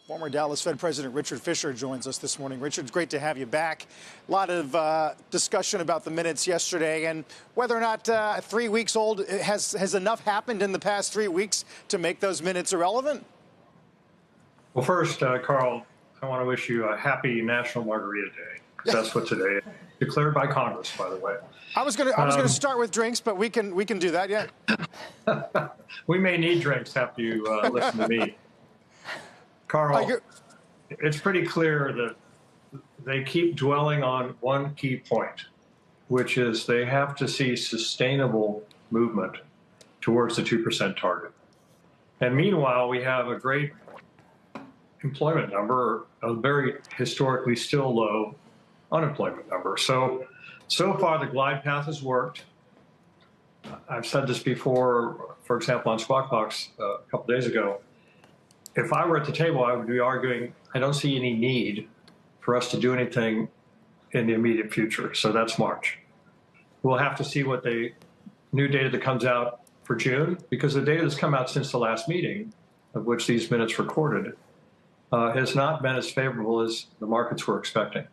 Former Dallas Fed President Richard Fisher joins us this morning. Richard, it's great to have you back. A lot of discussion about the minutes yesterday and whether or not 3 weeks old, has enough happened in the past 3 weeks to make those minutes irrelevant? Well, first, Carl, I want to wish you a happy National Margarita Day, because that's what today is. Declared by Congress, by the way. I was going to start with drinks, but we can do that, yeah. We may need drinks after you listen to me. Carl, it's pretty clear that they keep dwelling on one key point, which is they have to see sustainable movement towards the 2% target. And meanwhile, we have a great employment number, a very historically still low unemployment number. So far, the glide path has worked. I've said this before, for example, on Squawk Box a couple days ago. If I were at the table, I would be arguing, I don't see any need for us to do anything in the immediate future. So that's March. We'll have to see what the new data that comes out for June, because the data that's come out since the last meeting, of which these minutes recorded, has not been as favorable as the markets were expecting.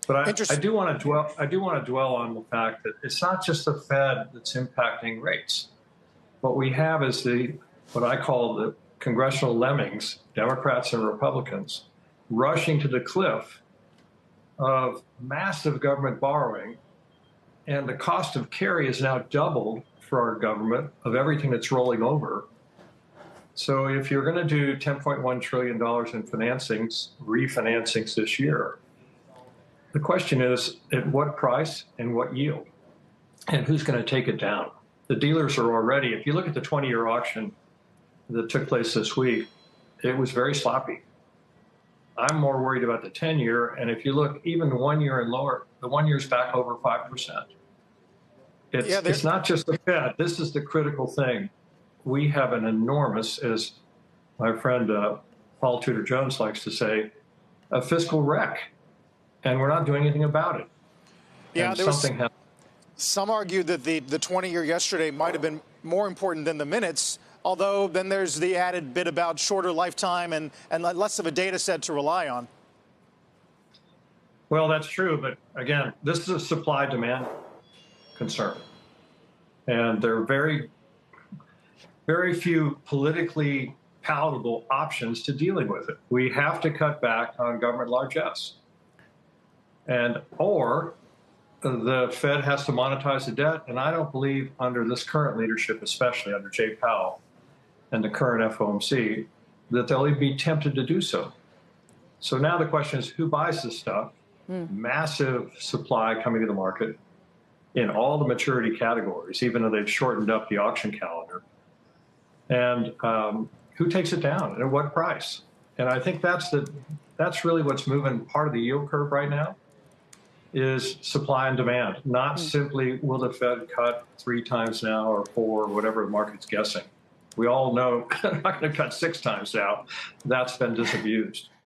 But I do want to dwell on the fact that it's not just the Fed that's impacting rates. What we have is what I call the congressional lemmings, Democrats and Republicans, rushing to the cliff of massive government borrowing, and the cost of carry is now doubled for our government of everything that's rolling over. So if you're going to do $10.1 trillion in refinancings this year, the question is at what price and what yield, and who's going to take it down? The dealers are already, if you look at the 20-year auction that took place this week, it was very sloppy. I'm more worried about the 10-year, and if you look even 1 year and lower, the 1 year's back over 5%. It's not just the Fed. This is the critical thing. We have an enormous, as my friend Paul Tudor Jones likes to say, a fiscal wreck, and we're not doing anything about it. Yeah, some argued that the 20-year yesterday might have been more important than the minutes, although then there's the added bit about shorter lifetime and less of a data set to rely on. Well, that's true. But again, this is a supply-demand concern. And there are very, very few politically palatable options to dealing with it. We have to cut back on government largesse. Or the Fed has to monetize the debt. And I don't believe under this current leadership, especially under Jay Powell and the current FOMC, that they'll even be tempted to do so. So now the question is, who buys this stuff? Massive supply coming to the market in all the maturity categories, even though they've shortened up the auction calendar. And who takes it down and at what price? And I think that's really what's moving part of the yield curve right now, is supply and demand, not simply will the Fed cut 3 times now or 4, or whatever the market's guessing. We all know they're not going to cut 6 times now. That's been disabused.